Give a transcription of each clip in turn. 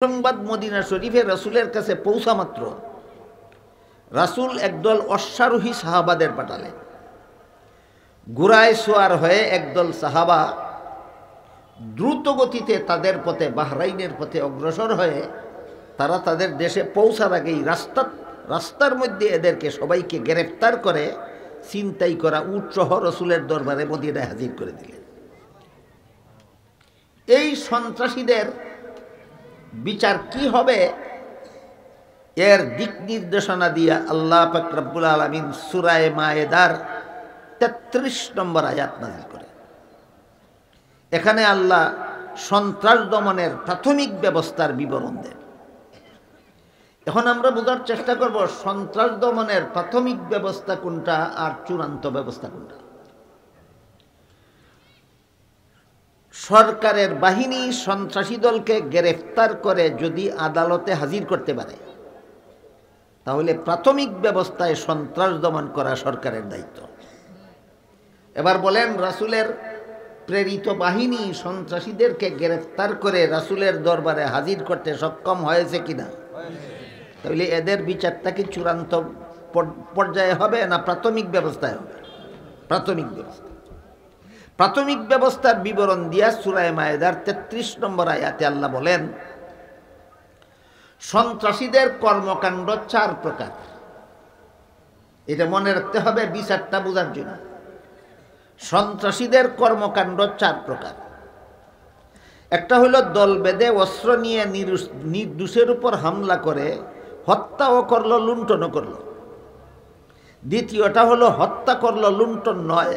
সংবাদ মদিনা শরীফে রাসূলের কাছে পৌঁছা মাত্র রাসূল একদল অশ্বারোহী সাহাবাদের পাঠালেন। ঘোড়ায় সোয়ার হয়ে একদল সাহাবা দ্রুত গতিতে তাদের পথে বাহরাইনের পথে অগ্রসর হয়ে তারা তাদের দেশে পৌঁছার আগেই রাস্তার মধ্যে এদেরকে সবাইকে গ্রেফতার করে ছিনতাই করা উট সহ রাসূলের দরবারে মদিনায় হাজির করে দিলেন। এই সন্ত্রাসীদের বিচার কি হবে এর দিক নির্দেশনা দিয়ে আল্লাহ পাক রব্বুল আলামিন সূরা মায়েদার ৩৩ নম্বর আয়াত নাযিল করে। এখানে আল্লাহ সন্ত্রাস দমনের প্রাথমিক ব্যবস্থার বিবরণ দেন। এখন আমরা বোঝার চেষ্টা করব সন্ত্রাস দমনের প্রাথমিক ব্যবস্থা কোনটা আর চূড়ান্ত ব্যবস্থা কোনটা। সরকারের বাহিনী সন্ত্রাসী দলকে গ্রেফতার করে যদি আদালতে হাজির করতে পারে তাহলে প্রাথমিক ব্যবস্থায় সন্ত্রাস দমন করা সরকারের দায়িত্ব। এবার বলেন, রাসূলের প্রেরিত বাহিনী সন্ত্রাসীদেরকে গ্রেফতার করে রাসূলের দরবারে হাজির করতে সক্ষম হয়েছে কিনা? তাহলে এদের বিচারটা কি চূড়ান্ত পর্যায়ে হবে না প্রাথমিক ব্যবস্থায় হবে? প্রাথমিক ব্যবস্থা। প্রাথমিক ব্যবস্থার বিবরণ দিয়া সূরা মায়েদার ৩৩ নম্বর আয়াতে আল্লাহ বলেন, সন্ত্রাসীদের কর্মকাণ্ড ৪ প্রকার। এটা মনে রাখতে হবে বিচারটা বোঝার জন্য। সন্ত্রাসীদের কর্মকাণ্ড ৪ প্রকার। একটা হলো দল বেঁধে অস্ত্র নিয়ে নির্দোষের উপর হামলা করে হত্যাও করলো, লুণ্ঠনও করলো। দ্বিতীয়টা হলো হত্যা করলো, লুণ্ঠন নয়।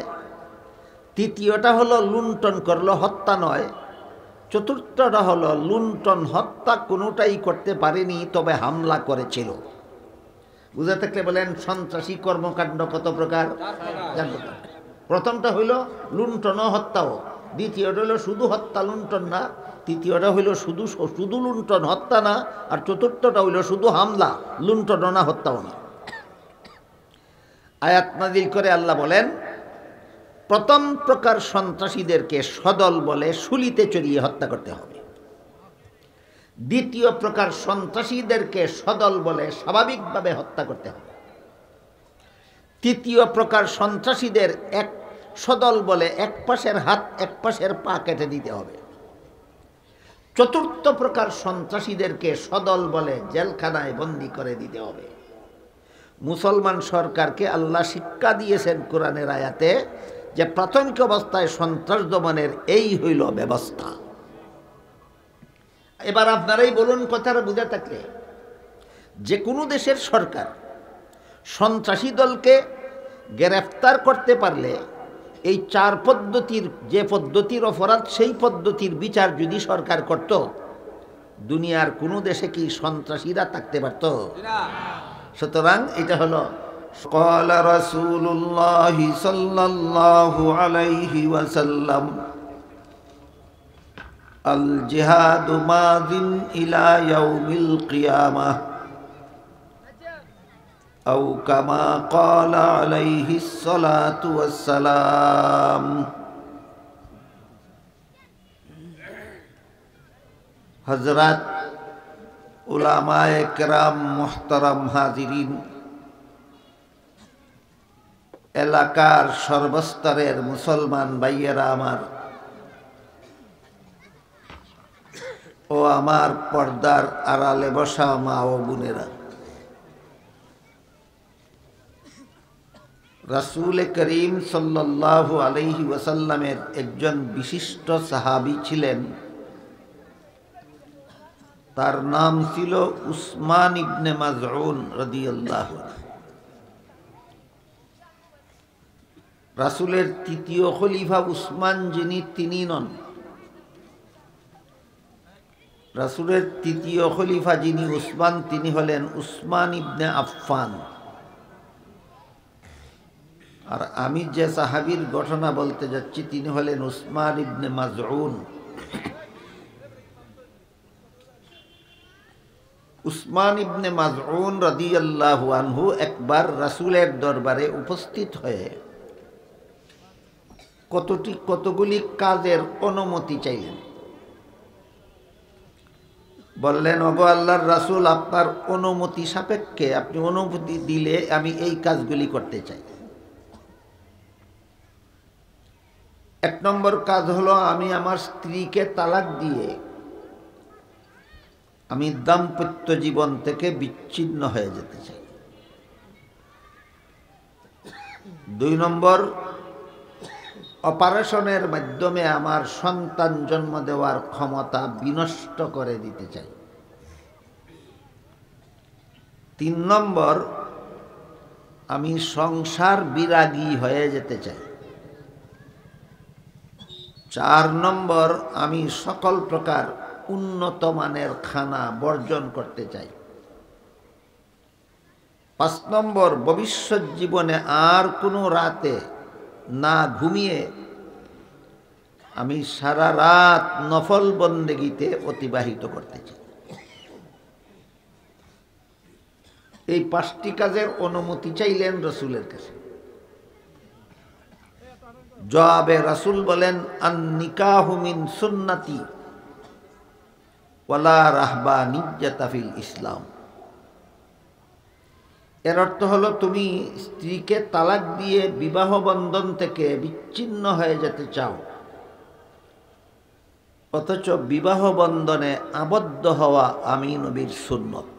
তৃতীয়টা হলো লুণ্ঠন করলো, হত্যা নয়। চতুর্থটা হলো লুণ্ঠন হত্যা কোনোটাই করতে পারেনি, তবে হামলা করেছিল। বুঝে থাকলে বলেন সন্ত্রাসী কর্মকাণ্ড কত প্রকার? ৪ প্রকার। প্রথমটা হইল লুণ্ঠন ও হত্যাও। দ্বিতীয়টা হইল শুধু হত্যা লুণ্ঠন না। তৃতীয়টা হইল শুধু লুণ্ঠন হত্যা না। আর চতুর্থটা হইল শুধু হামলা, লুণ্ঠন না, হত্যাও না। আয়াত নাযিল করে আল্লাহ বলেন, প্রথম প্রকার সন্ত্রাসীদেরকে সদল বলে শুলিতে চড়িয়ে হত্যা করতে হবে। দ্বিতীয় প্রকার সন্ত্রাসীদেরকে সদল বলে স্বাভাবিকভাবে হত্যা করতে হবে। তৃতীয় প্রকার সন্ত্রাসীদের সদল বলে এক পাশের হাত এক পাশের পা কেটে দিতে হবে। চতুর্থ প্রকার সন্ত্রাসীদেরকে সদল বলে জেলখানায় বন্দী করে দিতে হবে। মুসলমান সরকারকে আল্লাহ শিক্ষা দিয়েছেন কোরআনের আয়াতে যে প্রাথমিক অবস্থায় সন্ত্রাস দমনের এই হইল ব্যবস্থা। এবার আপনারাই বলুন, কথাটা বুঝে থাকলে যে কোনো দেশের সরকার সন্ত্রাসী দলকে গ্রেফতার করতে পারলে এই ৪ পদ্ধতির যে পদ্ধতির অপরাধ সেই পদ্ধতির বিচার যদি সরকার করত, দুনিয়ার কোনো দেশে কি সন্ত্রাসীরা থাকতে পারত? সুতরাং এটা হলো قال رسول الله صلى الله عليه وسلم الجهاد ماض إلى يوم القيامة أو كما قال عليه الصلاة والسلام। হযরত উলামায়ে কেরাম, মুহতারাম হাজিরিন, এলাকার সর্বস্তরের মুসলমান ভাইয়েরা আমার ও আমার পর্দার আড়ালে বসা মা ও বোনেরা, রাসূল করিম সাল্লাল্লাহু আলাইহি ওয়াসাল্লামের একজন বিশিষ্ট সাহাবী ছিলেন। তার নাম ছিল উসমান ইবনে মাজউন রাদিয়াল্লাহু আনহু। রাসূলের তৃতীয় খলিফা উসমান যিনি, তিনি নন। রাসূলের তৃতীয় খলিফা যিনি উসমান, তিনি হলেন উসমান ইবনে আফফান। আর আমি যে সাহাবীর ঘটনা বলতে যাচ্ছি তিনি হলেন উসমান ইবনে মাজউন। উসমান ইবনে মাজউন রাদিয়াল্লাহু আনহু একবার রাসূলের দরবারে উপস্থিত হয়ে কতগুলি কাজের অনুমতি চাইলেন। বললেন, ওগো আল্লাহর রাসূল, আপনার অনুমতি সাপেক্ষে, আপনি অনুমতি দিলে আমি এই কাজগুলি করতে চাই। এক নম্বর কাজ হলো, আমি আমার স্ত্রীকে তালাক দিয়ে আমি দাম্পত্য জীবন থেকে বিচ্ছিন্ন হয়ে যেতে চাই। 2 নম্বর, অপারেশনের মাধ্যমে আমার সন্তান জন্ম দেওয়ার ক্ষমতা বিনষ্ট করে দিতে চাই। 3 নম্বর, আমি সংসার বিরাগী হয়ে যেতে চাই। 4 নম্বর, আমি সকল প্রকার উন্নত মানের খানা বর্জন করতে চাই। 5 নম্বর, ভবিষ্যৎ জীবনে আর কোনো রাতে না ঘুমিয়ে আমি সারা রাত নফল বন্দেগীতে অতিবাহিত করতে চাই। এই 5টি কাজের অনুমতি চাইলেন রাসূলের কাছে। জবাবে রাসূল বলেন, আন নিকাহু মিন সুন্নতি ওয়ালা রাহবানিয়্যাতা ফিল ইসলাম। এর অর্থ হলো, তুমি স্ত্রীকে তালাক দিয়ে বিবাহ বন্ধন থেকে বিচ্ছিন্ন হয়ে যেতে চাও, অথচ বিবাহ বন্ধনে আবদ্ধ হওয়া আমি নবীর সুন্নত।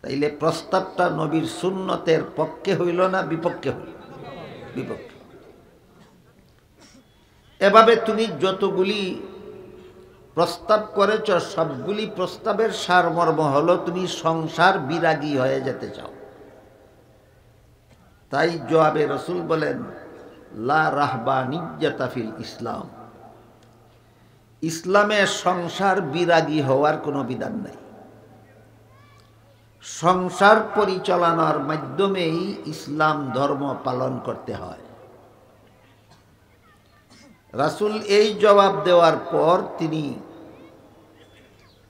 তাইলে প্রস্তাবটা নবীর সুন্নতের পক্ষে হইল না বিপক্ষে হইল? বিপক্ষে। এভাবে তুমি যতগুলি প্রস্তাব করেছ, সবগুলি প্রস্তাবের সারমর্ম হলো তুমি সংসার বিরাগী হয়ে যেতে চাও। তাই জবাবে রাসূল বলেন, লা রাহবানিয়্যাতা ফিল ইসলাম। ইসলামে সংসার বিরাগী হওয়ার কোনো বিধান নাই। সংসার পরিচালনার মাধ্যমেই ইসলাম ধর্ম পালন করতে হয়। রাসূল এই জবাব দেওয়ার পর তিনি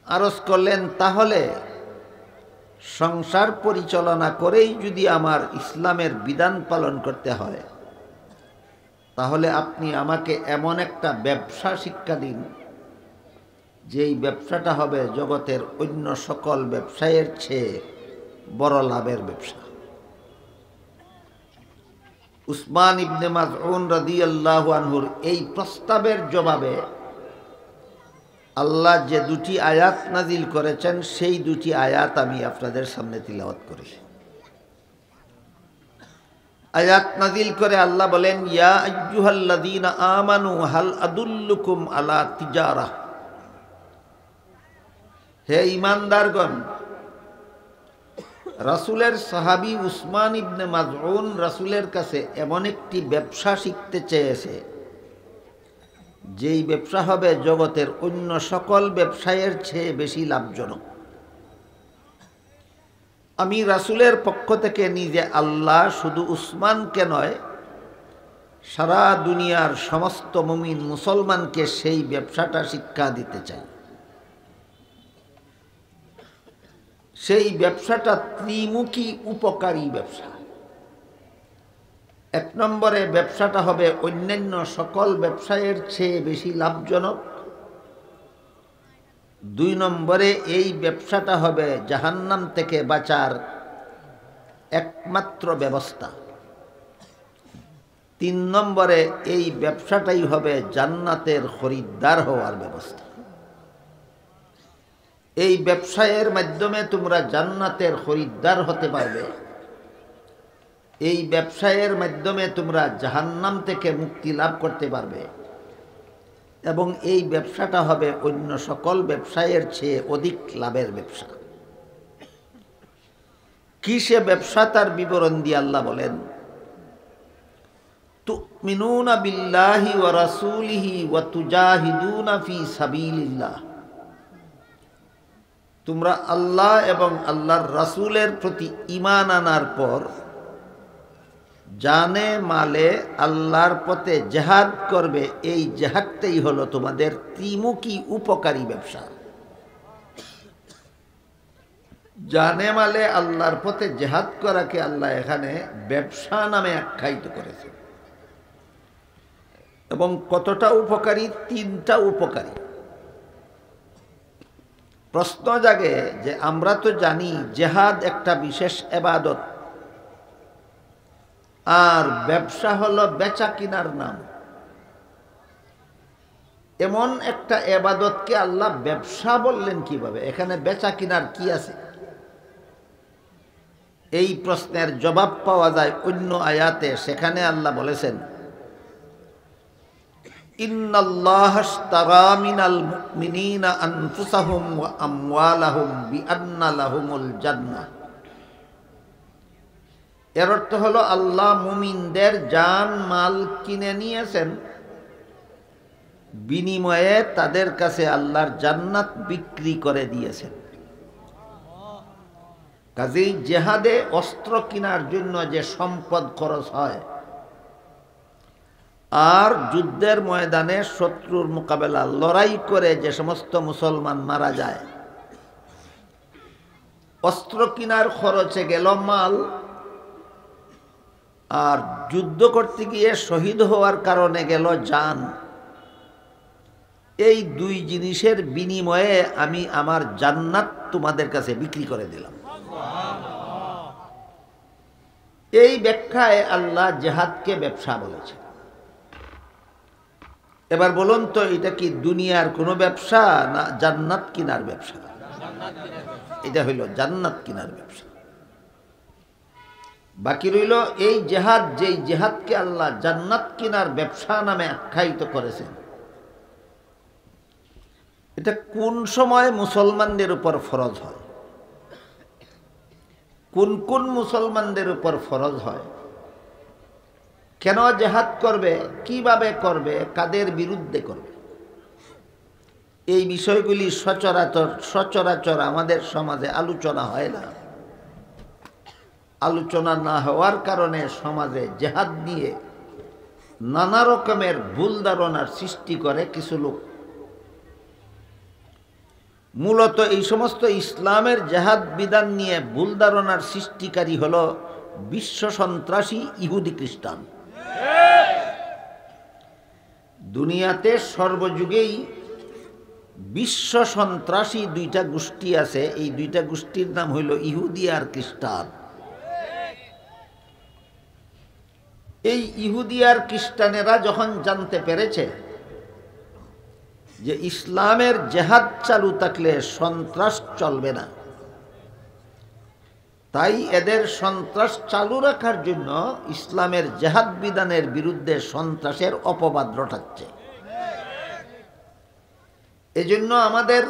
আরজ করলেন, তাহলে সংসার পরিচালনা করেই যদি আমার ইসলামের বিধান পালন করতে হয়, তাহলে আপনি আমাকে এমন একটা ব্যবসা শিক্ষা দিন, যেই ব্যবসাটা হবে জগতের অন্য সকল ব্যবসায়ের চেয়ে বড় লাভের ব্যবসা। উসমান ইবনে মাযউন রাদিয়াল্লাহু আনহুর এই প্রস্তাবের জবাবে আল্লাহ যে 2টি আয়াত নাজিল করেছেন, সেই 2টি আয়াত আমি আপনাদের সামনে তিলাওয়াত করি। আয়াত নাজিল করে আল্লাহ বলেন, ইয়া আইয়ুহাল্লাযীনা আমানু হাল আদুল্লুকুম আলা তিজারাহ। হে ঈমানদারগণ, রাসূলের সাহাবী উসমান ইবনে মাযউন রাসূলের কাছে এমন একটি ব্যবসা শিখতে চেয়েছে, যেই ব্যবসা হবে জগতের অন্য সকল ব্যবসায়ের চেয়ে বেশি লাভজনক। আমি রাসূলের পক্ষ থেকে নিজে আল্লাহ শুধু উসমানকে নয়, সারা দুনিয়ার সমস্ত মুমিন মুসলমানকে সেই ব্যবসাটা শিক্ষা দিতে চাই। সেই ব্যবসাটা ত্রিমুখী উপকারী ব্যবসা। 1 নম্বরে, ব্যবসাটা হবে অন্যান্য সকল ব্যবসায়ের চেয়ে বেশি লাভজনক। 2 নম্বরে, এই ব্যবসাটা হবে জাহান্নাম থেকে বাঁচার একমাত্র ব্যবস্থা। 3 নম্বরে, এই ব্যবসাটাই হবে জান্নাতের খরিদ্দার হওয়ার ব্যবস্থা। এই ব্যবসায়ের মাধ্যমে তোমরা জান্নাতের খরিদ্দার হতে পারবে। এই ব্যবসায়ের মাধ্যমে তোমরা জাহান্নাম থেকে মুক্তি লাভ করতে পারবে, এবং এই ব্যবসাটা হবে অন্য সকল ব্যবসায়ের চেয়ে অধিক লাভের ব্যবসা। কি সে ব্যবসা, তার বিবরণ দিয়ে আল্লাহ বলেন, তুমিনুনা বিল্লাহি ওয়া রাসূলিহি ওয়া তুজাহিদুনা ফি সাবিলিল্লাহ। তোমরা আল্লাহ এবং আল্লাহর রাসূলের প্রতি ঈমান আনার পর জানে মালে আল্লাহর পথে জিহাদ করবে। এই জিহাদটাই হলো তোমাদের ত্রিমুখী উপকারী ব্যবসা। জানে মালে আল্লাহর পথে জিহাদ করাকে আল্লাহ এখানে ব্যবসা নামে আখ্যায়িত করেছে। এবং কতটা উপকারী? 3টা উপকারী। প্রশ্ন জাগে যে আমরা তো জানি জিহাদ একটা বিশেষ ইবাদত, আর ব্যবসা হলো বেচা কিনার নাম। এমন একটা ইবাদতকে আল্লাহ ব্যবসা বললেন কিভাবে? এখানে বেচা কিনার কি আছে? এই প্রশ্নের জবাব পাওয়া যায় অন্য আয়াতে। সেখানে আল্লাহ বলেছেন, ইন্নাল্লাহা আশতারা মিনাল মুমিনিনা আনফুসাহুম ওয়া আমওয়ালাহুম বিআন্না লাহুমুল জান্নাহ। এর অর্থ হলো আল্লাহ মুমিনদের জান মাল কিনে নিয়েছেন, বিনিময়ে তাদের কাছে আল্লাহর জান্নাত বিক্রি করে দিয়েছেন। কাজেই জিহাদে অস্ত্র কেনার জন্য যে সম্পদ খরচ হয়, আর যুদ্ধের ময়দানে শত্রুর মোকাবেলা লড়াই করে যে সমস্ত মুসলমান মারা যায়, অস্ত্র কেনার খরচে গেল মাল, আর যুদ্ধ করতে গিয়ে শহীদ হওয়ার কারণে গেল জান। এই দুই জিনিসের বিনিময়ে আমি আমার জান্নাত তোমাদের কাছে বিক্রি করে দিলাম। এই ব্যাখ্যায় আল্লাহ জিহাদকে ব্যবসা বলেছে। এবার বলুন তো, এটা কি দুনিয়ার কোনো ব্যবসা না জান্নাত কিনার ব্যবসা? এটা হইল জান্নাত কিনার ব্যবসা। বাকি রইল এই জিহাদ, যেই জিহাদকে আল্লাহ জান্নাত কিনার ব্যবসা নামে আখ্যায়িত করেছেন, এটা কোন সময় মুসলমানদের উপর ফরজ হয়, কোন কোন মুসলমানদের উপর ফরজ হয়, কেন জিহাদ করবে, কিভাবে করবে, কাদের বিরুদ্ধে করবে, এই বিষয়গুলি সচরাচর আমাদের সমাজে আলোচনা হয় না। আলোচনা না হওয়ার কারণে সমাজে জিহাদ নিয়ে নানা রকমের ভুল ধারণার সৃষ্টি করে কিছু লোক। মূলত এই সমস্ত ইসলামের জিহাদ বিধান নিয়ে ভুল ধারণার সৃষ্টিকারী হলো বিশ্ব সন্ত্রাসী ইহুদি খ্রিস্টান। দুনিয়াতে সর্বযুগেই বিশ্ব সন্ত্রাসী দুইটা গোষ্ঠী আছে। এই দুইটা গোষ্ঠীর নাম হইল ইহুদি আর খ্রিস্টান। এই ইহুদি আর খ্রিস্টানেরা যখন জানতে পেরেছে যে ইসলামের জিহাদ চালু থাকলে সন্ত্রাস চলবে না, তাই এদের সন্ত্রাস চালু রাখার জন্য ইসলামের জিহাদ বিধানের বিরুদ্ধে সন্ত্রাসের অপবাদ রটাচ্ছে। এজন্য আমাদের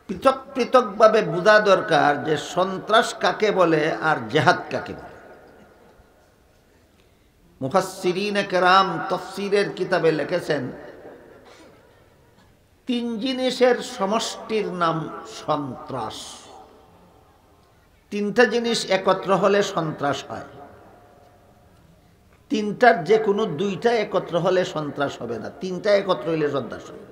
পৃথক পৃথকভাবে বোঝা দরকার যে সন্ত্রাস কাকে বলে আর জিহাদ কাকে বলে। মুফাসসিরিনে কেরাম তাফসীরের কিতাবে লিখেছেন, তিন জিনিসের সমষ্টির নাম সন্ত্রাস। তিনটা জিনিস একত্র হলে সন্ত্রাস হয়। তিনটার যে কোনো দুইটা একত্র হলে সন্ত্রাস হবে না, তিনটা একত্র হইলে সন্ত্রাস হবে।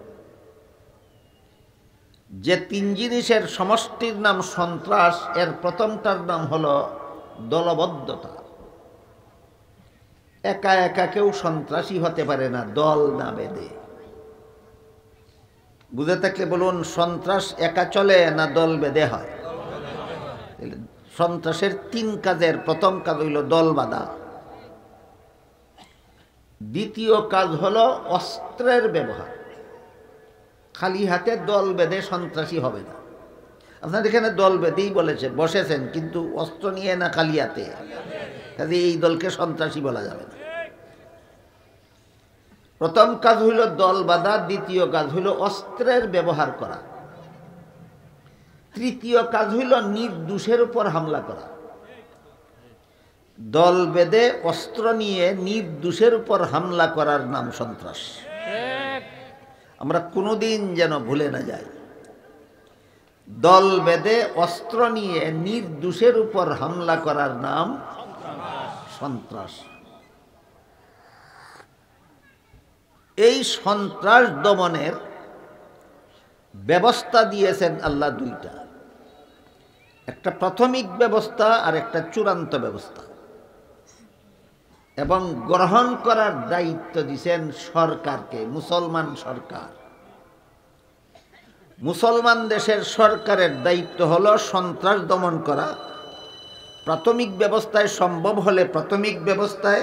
যে তিন জিনিসের সমষ্টির নাম সন্ত্রাস, এর প্রথমটার নাম হলো দলবদ্ধতা। একা একা কেউ সন্ত্রাসী হতে পারে না দল না বেঁধে। বুঝে থাকলে বলুন, সন্ত্রাস একা চলে না দল বেঁধে হয়? সন্ত্রাসের তিন কাজের প্রথম কাজ হইল দল বাঁধা, দ্বিতীয় কাজ হলো অস্ত্রের ব্যবহার। খালি হাতে দল বেঁধে সন্ত্রাসী হবে না। আপনার এখানে দল বেঁধেই বলেছে বসেছেন, কিন্তু অস্ত্র নিয়ে না, খালি হাতে, কাজে এই দলকে সন্ত্রাসী বলা যাবে না। প্রথম কাজ হইল দল বাঁধা, দ্বিতীয় কাজ হইল অস্ত্রের ব্যবহার করা, তৃতীয় কাজ হইল নির্দোষের উপর হামলা করা। দল বেঁধে অস্ত্র নিয়ে নির্দোষের উপর হামলা করার নাম সন্ত্রাস। আমরা কোনোদিন যেন ভুলে না যাই, দল বেঁধে অস্ত্র নিয়ে নির্দোষের উপর হামলা করার নাম সন্ত্রাস। এই সন্ত্রাস দমনের ব্যবস্থা দিয়েছেন আল্লাহ দুইটা, একটা প্রাথমিক ব্যবস্থা আর একটা চূড়ান্ত ব্যবস্থা, এবং গ্রহণ করার দায়িত্ব দিয়েছেন সরকারকে, মুসলমান সরকার। মুসলমান দেশের সরকারের দায়িত্ব হলো সন্ত্রাস দমন করা, প্রাথমিক ব্যবস্থায় সম্ভব হলে প্রাথমিক ব্যবস্থায়,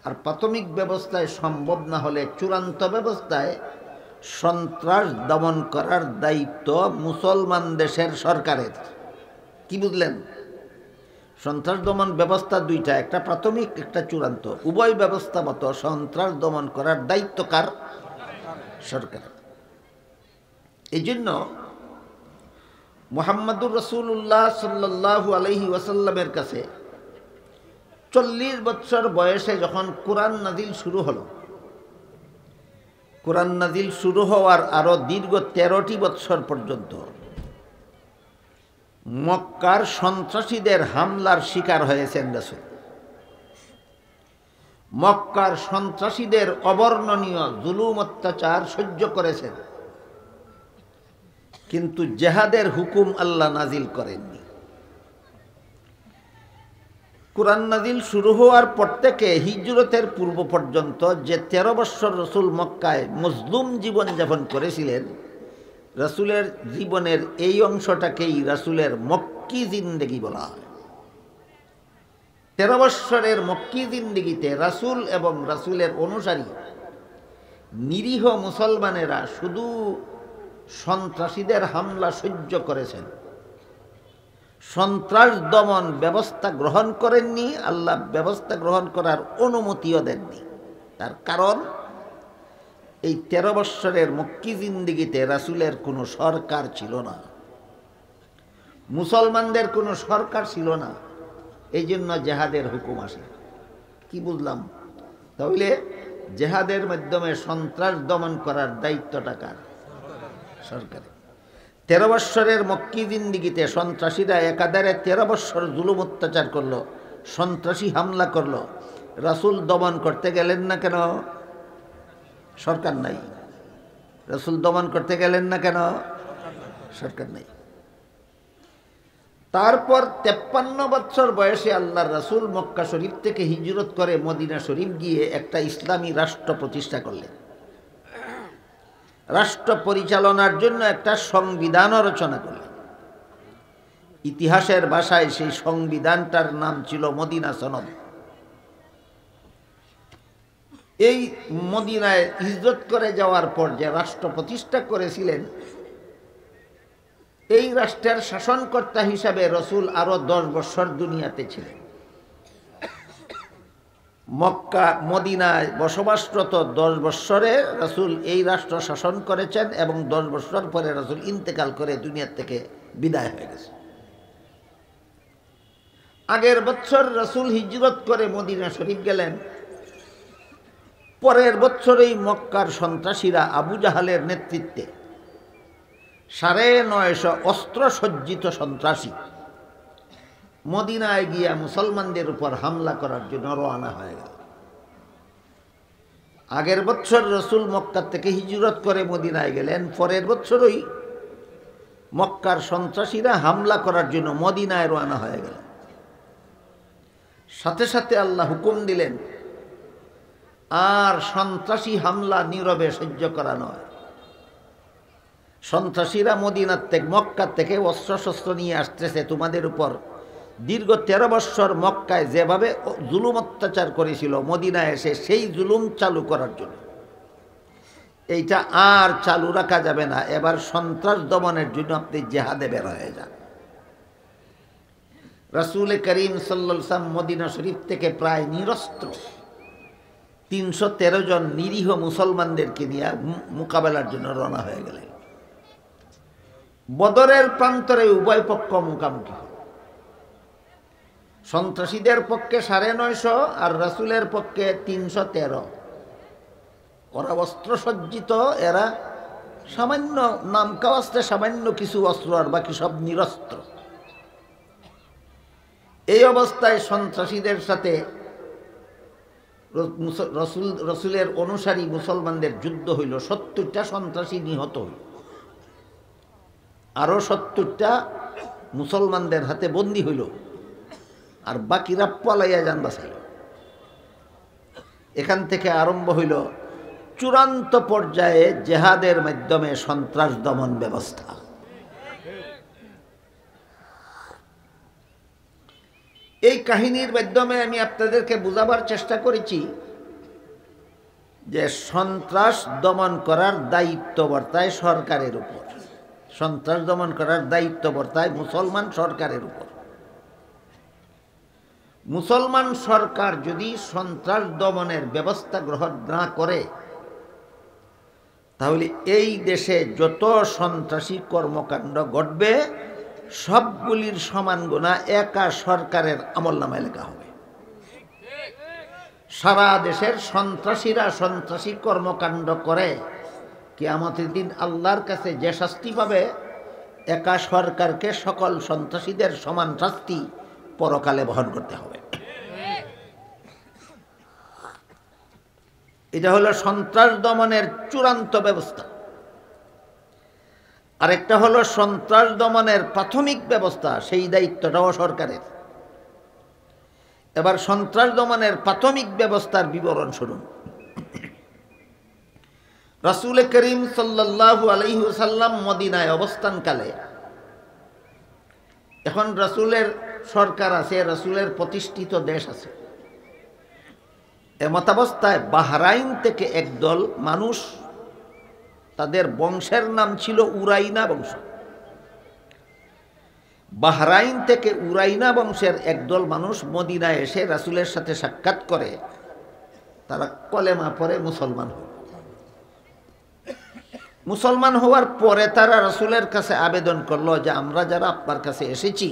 আর প্রাথমিক ব্যবস্থায় সম্ভব না হলে চূড়ান্ত ব্যবস্থায় সন্ত্রাস দমন করার দায়িত্ব মুসলমান দেশের সরকারের। কি বুঝলেন? সন্ত্রাস দমন ব্যবস্থা দুইটা, একটা প্রাথমিক একটা চূড়ান্ত। উভয় ব্যবস্থা মতো সন্ত্রাস দমন করার দায়িত্ব কার? সরকার। এই জন্য মুহাম্মদুর রাসূলুল্লাহ সাল্লাল্লাহু আলাইহি ওয়াসাল্লামের কাছে 40 বছর বয়সে যখন কোরআন নাজিল শুরু হলো, কোরআন নাজিল শুরু হওয়ার আরো দীর্ঘ 13টি বছর পর্যন্ত মক্কার সন্ত্রাসীদের হামলার শিকার হয়েছেন রাসূল। মক্কার সন্ত্রাসীদের অবর্ণনীয় জুলুম অত্যাচার সহ্য করেছেন, কিন্তু জেহাদের হুকুম আল্লাহ নাজিল করেননি। কোরআন নাজিল শুরু হওয়ার পর থেকে হিজরতের পূর্ব পর্যন্ত যে 13 বছর রাসূল মক্কায় মজলুম জীবন যাপন করেছিলেন, রাসূলের জীবনের এই অংশটাকেই রাসূলের মক্কি জিন্দেগি বলা হয়। 13 বছরের মক্কি জিন্দেগিতে রাসূল এবং রাসূলের অনুসারী নিরীহ মুসলমানেরা শুধু সন্ত্রাসীদের হামলা সহ্য করেছেন, সন্ত্রাস দমন ব্যবস্থা গ্রহণ করেননি, আল্লাহ ব্যবস্থা গ্রহণ করার অনুমতিও দেননি। তার কারণ এই 13 বৎসরের মক্কি জিন্দেগিতে রাসূলের কোনো সরকার ছিল না, মুসলমানদের কোনো সরকার ছিল না। এই জন্য জেহাদের হুকুম আসে। কি বুঝলাম? তাহলে জেহাদের মাধ্যমে সন্ত্রাস দমন করার দায়িত্বটা কার? সরকার। 13 বৎসরের মক্কি জিন্দেগিতে সন্ত্রাসীরা একাধারে 13 বৎসর জুলুম অত্যাচার করলো, সন্ত্রাসী হামলা করলো। রাসূল দমন করতে গেলেন না কেন? সরকার নাই। রাসূল দমন করতে গেলেন না কেন? সরকার নাই। তারপর 53 বছর বয়সে আল্লাহর রাসূল মক্কা শরীফ থেকে হিজরত করে মদিনা শরীফ গিয়ে একটা ইসলামী রাষ্ট্র প্রতিষ্ঠা করলেন। রাষ্ট্র পরিচালনার জন্য একটা সংবিধানও রচনা করলেন। ইতিহাসের ভাষায় সেই সংবিধানটার নাম ছিল মদিনা সনদ। এই মদিনায় হিজরত করে যাওয়ার পর যে রাষ্ট্র প্রতিষ্ঠা করেছিলেন, এই রাষ্ট্রের শাসনকর্তা হিসাবে রাসূল আরো 10 বছর দুনিয়াতে ছিলেন। মক্কা মদিনায় বসবাসরত 10 বৎসরে রাসূল এই রাষ্ট্র শাসন করেছেন এবং 10 বছর পরে রাসূল ইন্তেকাল করে দুনিয়া থেকে বিদায় হয়ে গেছে। আগের বছর রাসূল হিজরত করে মদিনা শরীফ গেলেন। পরের বছরেই মক্কার সন্ত্রাসীরা আবু জাহালের নেতৃত্বে 950 অস্ত্রসজ্জিত সন্ত্রাসী মদিনায় গিয়া মুসলমানদের উপর হামলা করার জন্য রওনা হয়ে গেল। আগের বছর রাসূল মক্কা থেকে হিজরত করে মদিনায় গেলেন, পরের বছরই মক্কার সন্ত্রাসীরা হামলা করার জন্য মদিনায় রওনা হয়ে গেল। সাথে সাথে আল্লাহ হুকুম দিলেন, আর সন্ত্রাসী হামলা নীরবে সহ্য করা নয়। সন্ত্রাসীরা মদিনার থেকে মক্কা থেকে অস্ত্রশস্ত্র নিয়ে আসতেছে তোমাদের উপর। দীর্ঘ 13 বৎসর মক্কায় যেভাবে জুলুম অত্যাচার করেছিল, মদিনায় এসে সেই জুলুম চালু করার জন্য। এইটা আর চালু রাখা যাবে না। এবার সন্ত্রাস দমনের জন্য আপনি জেহাদে বের হয়ে যান। রাসূল করিম সাল্লাল্লাহু আলাইহি ওয়াসাল্লাম মদিনা শরীফ থেকে প্রায় নিরস্ত্র 313 জন নিরীহ মুসলমানদেরকে নিয়ে মোকাবেলার জন্য রওনা হয়ে গেলেন। বদরের প্রান্তরে উভয় পক্ষ মুখোমুখি। সন্ত্রাসীদের পক্ষে 950 আর রাসূলের পক্ষে 313। ওরা অস্ত্রসজ্জিত, এরা সামান্য নামকাওয়াস্তে সামান্য কিছু অস্ত্র, আর বাকি সব নিরস্ত্র। এই অবস্থায় সন্ত্রাসীদের সাথে রাসূলের অনুসারী মুসলমানদের যুদ্ধ হইল। 70টা সন্ত্রাসী নিহত হইল, আরো 70টা মুসলমানদের হাতে বন্দী হইল, আর বাকিরা পলাইয়া যান বাঁচাইল। এখান থেকে আরম্ভ হইল চূড়ান্ত পর্যায়ে জেহাদের মাধ্যমে সন্ত্রাস দমন ব্যবস্থা। এই কাহিনীর মাধ্যমে আমি আপনাদেরকে বোঝাবার চেষ্টা করেছি যে সন্ত্রাস দমন করার দায়িত্ব বর্তায় সরকারের উপর, সন্ত্রাস দমন করার দায়িত্ব বর্তায় মুসলমান সরকারের উপর। মুসলমান সরকার যদি সন্ত্রাস দমনের ব্যবস্থা গ্রহণ না করে, তাহলে এই দেশে যত সন্ত্রাসী কর্মকাণ্ড ঘটবে সবগুলির সমান গুনাহ একা সরকারের আমলনামায় লেখা হবে। সারা দেশের সন্ত্রাসীরা সন্ত্রাসী কর্মকাণ্ড করে কিয়ামতের দিন আল্লাহর কাছে যে শাস্তি পাবে, একা সরকারকে সকল সন্ত্রাসীদের সমান শাস্তি পরকালে বহন করতে হবে। এটা হলো সন্ত্রাস দমনের চূড়ান্ত ব্যবস্থা। আরেকটা হলো সন্ত্রাস দমনের প্রাথমিক ব্যবস্থা, সেই দায়িত্বটাও সরকারের। এবার সন্ত্রাস দমনের প্রাথমিক ব্যবস্থার বিবরণ শুনুন। রাসূল করিম সাল্লাল্লাহু আলাইহি ওয়াসাল্লাম মদিনায় অবস্থানকালে, এখন রাসূলের সরকার আছে, রাসূলের প্রতিষ্ঠিত দেশ আছে, এমতাবস্থায় বাহরাইন থেকে একদল মানুষ, তাদের বংশের নাম ছিল উরাইনা বংশ। বাহরাইন থেকে উরাইনা বংশের একদল মানুষ মদিনায় এসে রাসূলের সাথে সাক্ষাৎ করে, তারা কলেমা পড়ে মুসলমান হয়। মুসলমান হওয়ার পরে তারা রাসূলের কাছে আবেদন করলো যে আমরা যারা আপনার কাছে এসেছি,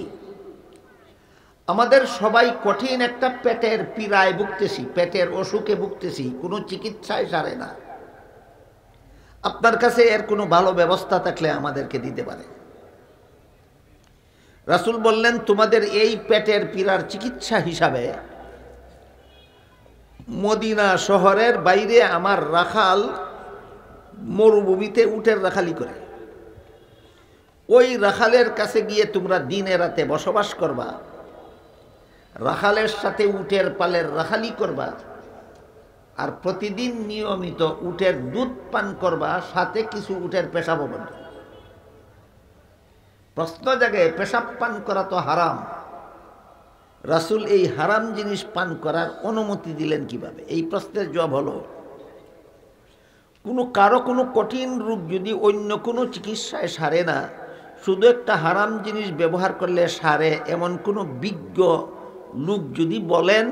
আমাদের সবাই কঠিন একটা পেটের পীড়ায় ভুগতেছি, পেটের অসুখে ভুগতেছি, কোনো চিকিৎসায় সারে না। আপনার কাছে এর কোনো ভালো ব্যবস্থা থাকলে আমাদেরকে দিতে পারে। রাসূল বললেন, তোমাদের এই পেটের পীড়ার চিকিৎসা হিসাবে মদিনা শহরের বাইরে আমার রাখাল মরুভূমিতে উটের রাখালি করে, ওই রাখালের কাছে গিয়ে তোমরা দিনে রাতে বসবাস করবা, রাখালের সাথে উটের পালের রাখালি করবা, আর প্রতিদিন নিয়মিত উটের দুধ পান করবা, সাথে কিছু উটের পেশাবও করবা। প্রশ্ন জাগে, পেশাব পান করা তো হারাম, রাসূল এই হারাম জিনিস পান করার অনুমতি দিলেন কিভাবে? এই প্রশ্নের জবাব হলো, কারো কোনো কঠিন রোগ যদি অন্য কোনো চিকিৎসায় সারে না, শুধু একটা হারাম জিনিস ব্যবহার করলে সারে এমন কোনো বিজ্ঞ লোক যদি বলেন,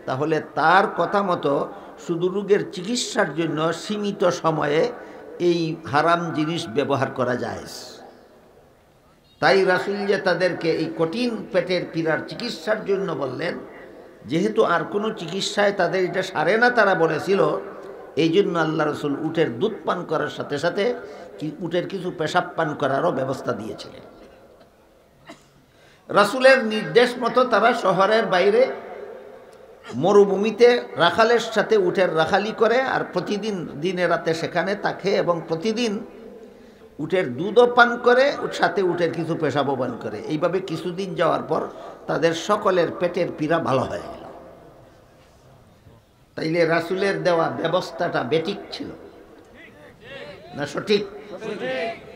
তাহলে তার কথা মতো শুধু রোগের চিকিৎসার জন্য সীমিত সময়ে এই হারাম জিনিস ব্যবহার করা যায়। তাই রাসূল যে তাদেরকে এই কঠিন পেটের পীড়ার চিকিৎসার জন্য বললেন, যেহেতু আর কোনো চিকিৎসায় তাদের এটা সারে না তারা বলেছিল, এই জন্য আল্লাহ রাসূল উটের দুধ পান করার সাথে সাথে উটের কিছু পেশাব পান করারও ব্যবস্থা দিয়েছিলেন। রাসূলের নির্দেশ মতো তারা শহরের বাইরে মরুভূমিতে রাখালের সাথে উটের রাখালি করে, আর প্রতিদিন দিনে রাতে সেখানে থাকে এবং প্রতিদিন উটের দুধও পান করে, সাথে উটের কিছু পেশাবও পান করে। এইভাবে কিছুদিন যাওয়ার পর তাদের সকলের পেটের পীড়া ভালো হয়ে গেল। তাইলে রাসূলের দেওয়া ব্যবস্থাটা বেঠিক ছিল না সঠিক?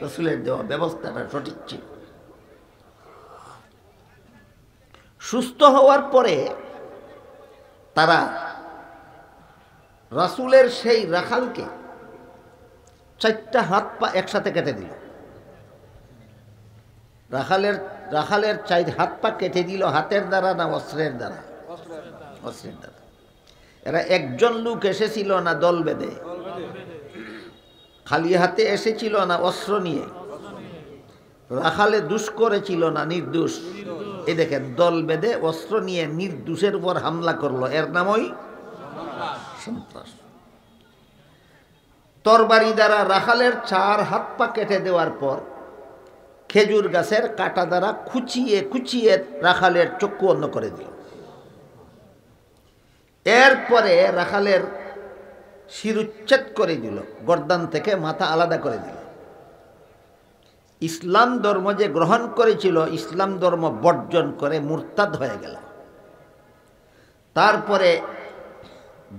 রাসূলের দেওয়া ব্যবস্থাটা সঠিক ছিল। সুস্থ হওয়ার পরে তারা রাসূলের সেই রাখালকে 4টা হাত পা একসাথে কেটে দিল। রাখালের 4 হাত পা কেটে দিল, হাতের দ্বারা না অস্ত্রের দ্বারা? অস্ত্রের দ্বারা। এরা একজন লোক এসেছিল না দল বেঁধে? খালি হাতে এসেছিল না অস্ত্র নিয়ে? রাখালে দোষ করেছিল না নির্দোষ? এই দেখেন, দল বেঁধে অস্ত্র নিয়ে নির্দোষের উপর হামলা করলো, এর নামই সন্ত্রাস। তরবারি দ্বারা রাখালের 4 হাত পা কেটে দেওয়ার পর খেজুর গাছের কাঁটা দ্বারা খুঁচিয়ে খুঁচিয়ে রাখালের চক্ষু অন্ধ করে দিল। এরপরে রাখালের শিরুচ্ছেদ করে দিল, গর্দান থেকে মাথা আলাদা করে দিল। ইসলাম ধর্ম যে গ্রহণ করেছিল, ইসলাম ধর্ম বর্জন করে মুরতাদ হয়ে গেল। তারপরে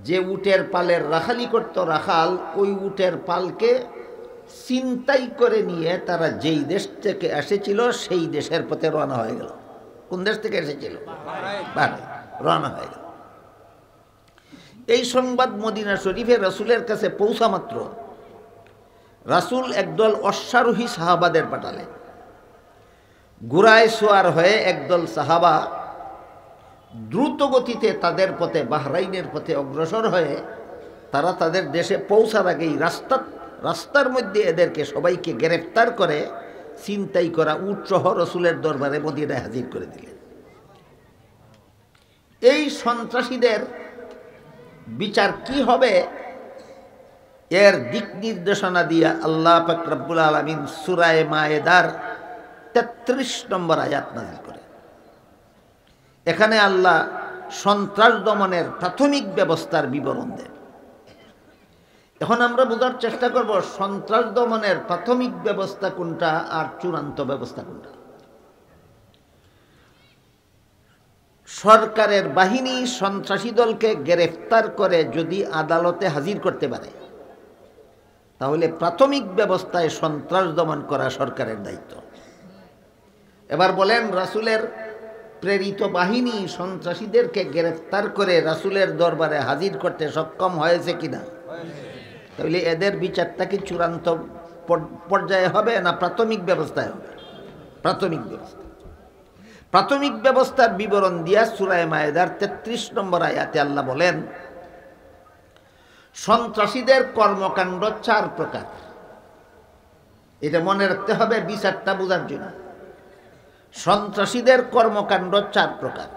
যে উটের পালের রাখালি করত রাখাল, ওই উটের পালকে ছিনতাই করে নিয়ে তারা যেই দেশ থেকে এসেছিল সেই দেশের পথে রওনা হয়ে গেল। কোন দেশ থেকে এসেছিল? বাহরাইন। রওনা হয়ে গেল। এই সংবাদ মদিনা শরীফে রাসূলের কাছে পৌঁছা মাত্র রাসূল একদল অশ্বারোহী সাহাবাদের পাঠালেন। ঘোড়ায় সোয়ার হয়ে একদল সাহাবা দ্রুত গতিতে তাদের পথে, বাহরাইনের পথে অগ্রসর হয়ে তারা তাদের দেশে পৌঁছার আগেই রাস্তার মধ্যে এদেরকে সবাইকে গ্রেফতার করে ছিনতাই করা উট সহ রাসূলের দরবারে মদিনায় হাজির করে দিলেন। এই সন্ত্রাসীদের বিচার কি হবে, এর দিক নির্দেশনা দিয়ে আল্লাহ পাক রব্বুল আলামিন সূরা মায়েদার 33 নম্বর আয়াত নাযিল করে। এখানে আল্লাহ সন্ত্রাস দমনের প্রাথমিক ব্যবস্থার বিবরণ দেন। এখন আমরা বোঝার চেষ্টা করব সন্ত্রাস দমনের প্রাথমিক ব্যবস্থা কোনটা আর চূড়ান্ত ব্যবস্থা কোনটা। সরকারের বাহিনী সন্ত্রাসী দলকে গ্রেফতার করে যদি আদালতে হাজির করতে পারে, তাহলে প্রাথমিক ব্যবস্থায় সন্ত্রাস দমন করা সরকারের দায়িত্ব। এবার বলেন, রাসূলের প্রেরিত বাহিনী সন্ত্রাসীদেরকে গ্রেফতার করে রাসূলের দরবারে হাজির করতে সক্ষম হয়েছে কিনা? তাহলে এদের বিচারটা কি চূড়ান্ত পর্যায়ে হবে না প্রাথমিক ব্যবস্থায় হবে? প্রাথমিক ব্যবস্থা। প্রাথমিক ব্যবস্থার বিবরণ দিয়া সূরা মায়েদার 33 নম্বর আয়াতে আল্লাহ বলেন, সন্ত্রাসীদের কর্মকাণ্ড 4 প্রকার। এটা মনে রাখতে হবে বিচারটা বোঝার জন্য। সন্ত্রাসীদের কর্মকাণ্ড 4 প্রকার।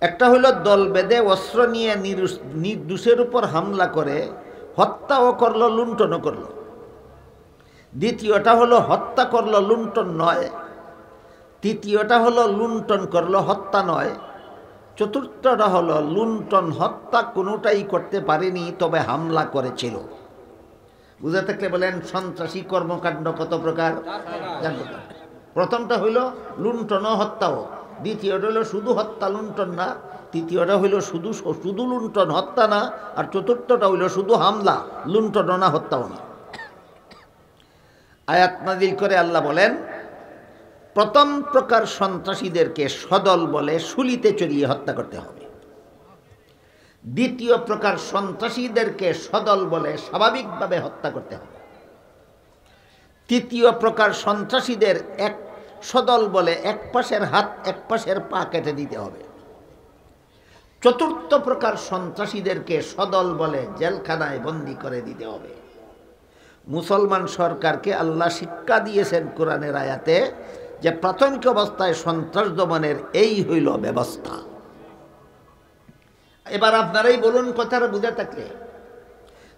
একটা হলো দল বেঁধে অস্ত্র নিয়ে নির্দোষের উপর হামলা করে হত্যাও করলো, লুণ্ঠনও করলো। দ্বিতীয়টা হলো হত্যা করলো, লুণ্ঠন নয়। তৃতীয়টা হলো লুণ্ঠন করলো, হত্যা নয়। চতুর্থটা হলো লুণ্ঠন হত্যা কোনোটাই করতে পারেনি, তবে হামলা করেছিল। বুঝে থাকলে বলেন সন্ত্রাসী কর্মকাণ্ড কত প্রকার? 4 প্রকার। প্রথমটা হইল লুণ্ঠন ও হত্যাও, দ্বিতীয়টা হইল শুধু হত্যা লুণ্ঠন না, তৃতীয়টা হইল শুধু লুণ্ঠন হত্যা না, আর চতুর্থটা হইল শুধু হামলা লুণ্ঠন না হত্যাও না। আয়াত নাযিল করে আল্লাহ বলেন, প্রথম প্রকার সন্ত্রাসীদেরকে সদল বলে শুলিতে চড়িয়ে হত্যা করতে হবে। দ্বিতীয় প্রকার সন্ত্রাসীদেরকে সদল বলে স্বাভাবিকভাবে হত্যা করতে হবে। তৃতীয় প্রকার সন্ত্রাসীদের এক সদল বলে এক পাশের হাত এক পাশের পা কেটে দিতে হবে। চতুর্থ প্রকার সন্ত্রাসীদেরকে সদল বলে জেলখানায় বন্দী করে দিতে হবে। মুসলমান সরকারকে আল্লাহ শিক্ষা দিয়েছেন কোরআনের আয়াতে যে প্রাথমিক অবস্থায় সন্ত্রাস দমনের এই হইল ব্যবস্থা। এবার আপনারাই বলুন, কথাটা বুঝে থাকলে,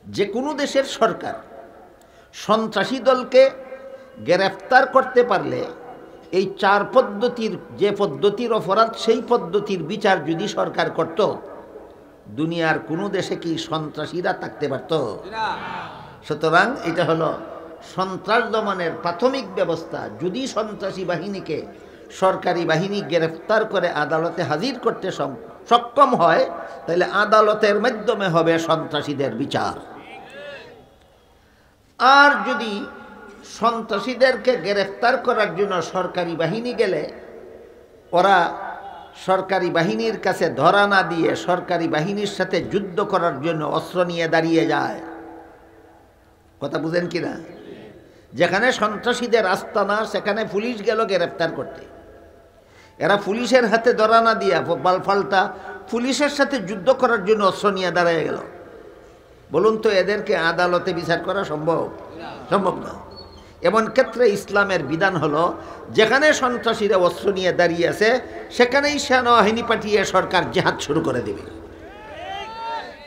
যে কোনো দেশের সরকার সন্ত্রাসী দলকে গ্রেফতার করতে পারলে এই 4 পদ্ধতির যে পদ্ধতির অপরাধ, সেই পদ্ধতির বিচার যদি সরকার করত, দুনিয়ার কোনো দেশে কি সন্ত্রাসীরা থাকতে পারত? সুতরাং এটা হলো সন্ত্রাস দমনের প্রাথমিক ব্যবস্থা। যদি সন্ত্রাসী বাহিনীকে সরকারি বাহিনী গ্রেফতার করে আদালতে হাজির করতে সক্ষম হয়, তাহলে আদালতের মাধ্যমে হবে সন্ত্রাসীদের বিচার। আর যদি সন্ত্রাসীদেরকে গ্রেফতার করার জন্য সরকারি বাহিনী গেলে ওরা সরকারি বাহিনীর কাছে ধরা না দিয়ে সরকারি বাহিনীর সাথে যুদ্ধ করার জন্য অস্ত্র নিয়ে দাঁড়িয়ে যায়। কথা বুঝেন কিনা? যেখানে সন্ত্রাসীদের আস্তানা, সেখানে পুলিশ গেল গ্রেফতার করতে, এরা পুলিশের হাতে ধরা না দিয়া বালফাল্টা পুলিশের সাথে যুদ্ধ করার জন্য অস্ত্র নিয়ে দাঁড়িয়ে গেল। বলুন তো, এদেরকে আদালতে বিচার করা সম্ভব? সম্ভব না। এমন ক্ষেত্রে ইসলামের বিধান হলো, যেখানে সন্ত্রাসীরা অস্ত্র নিয়ে দাঁড়িয়ে আছে সেখানেই সেনাবাহিনী পাঠিয়ে সরকার জিহাদ শুরু করে দেবে।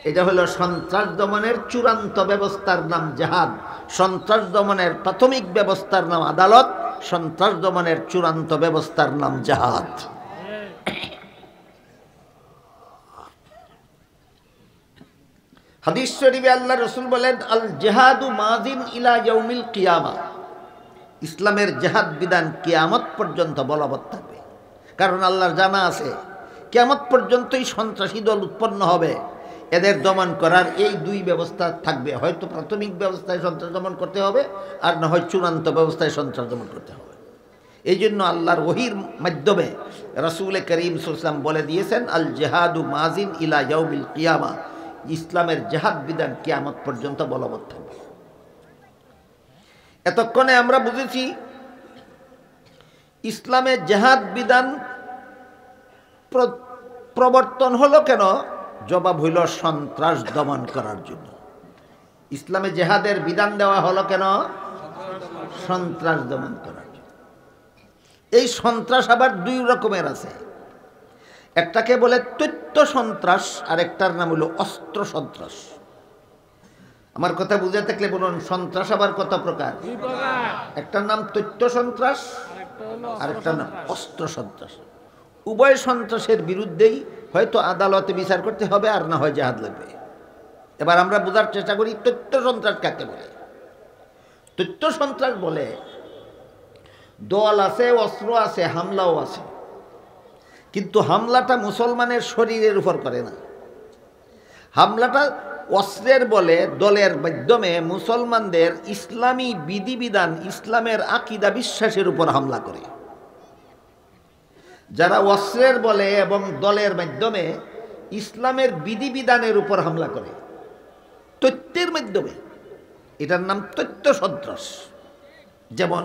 এটা হলো সন্ত্রাস দমনের চূড়ান্ত ব্যবস্থার নাম জিহাদ। সন্ত্রাস দমনের প্রাথমিক ব্যবস্থার নাম আদালত, সন্ত্রাস দমনের চূড়ান্ত ব্যবস্থার নাম জিহাদ। হাদিস শরীফে আল্লাহ রাসূল বলেন, আল জিহাদু মাযিন ইলা ইয়াউমিল কিয়ামা। ইসলামের জিহাদ বিধান কিয়ামত পর্যন্ত বলবৎ থাকবে। কারণ আল্লাহর জানা আছে কিয়ামত পর্যন্তই সন্ত্রাসী দল উৎপন্ন হবে। এদের দমন করার এই দুই ব্যবস্থা থাকবে, হয়তো প্রাথমিক ব্যবস্থায় সন্ত্রাস দমন করতে হবে, আর না হয় চূড়ান্ত ব্যবস্থায় সন্ত্রাস দমন করতে হবে। এই জন্য আল্লাহর ওহির মাধ্যমে রাসূল করিম সাল্লাল্লাহু আলাইহি ওয়াসাল্লাম বলে দিয়েছেন, আল জিহাদু মাজিন ইলা ইয়াউমিল কিয়ামা, ইসলামের জিহাদ বিধান কিয়ামত পর্যন্ত বলবৎ থাকবে। এতক্ষণে আমরা বুঝেছি ইসলামের জিহাদ বিধান প্রবর্তন হলো কেন? জবাব হইল সন্ত্রাস দমন করার জন্য। ইসলামে জিহাদের বিধান দেওয়া হলো কেন? সন্ত্রাস দমন করার জন্য। এই সন্ত্রাস আবার দুই রকমের আছে, একটাকে বলে তথ্য সন্ত্রাস, আর একটার নাম হলো অস্ত্র সন্ত্রাস। আমার কথা বুঝে থাকলে বলুন, সন্ত্রাস আবার কত প্রকার? একটার নাম তথ্য সন্ত্রাস, আর একটার নাম অস্ত্র সন্ত্রাস। উভয় সন্ত্রাসের বিরুদ্ধেই হয়তো আদালতে বিচার করতে হবে, আর না হয় জিহাদ লাগবে। এবার আমরা বোঝার চেষ্টা করি তথ্য সন্ত্রাস কাকে বলে। তথ্য সন্ত্রাস বলে দল আছে, অস্ত্র আছে, হামলাও আছে, কিন্তু হামলাটা মুসলমানের শরীরের উপর করে না। হামলাটা অস্ত্রের বলে দলের মাধ্যমে মুসলমানদের ইসলামী বিধিবিধান, ইসলামের আকীদা বিশ্বাসের উপর হামলা করে। যারা অস্ত্রের বলে এবং দলের মাধ্যমে ইসলামের বিধিবিধানের উপর হামলা করে তথ্যের মাধ্যমে, এটার নাম তথ্য সন্ত্রাস। যেমন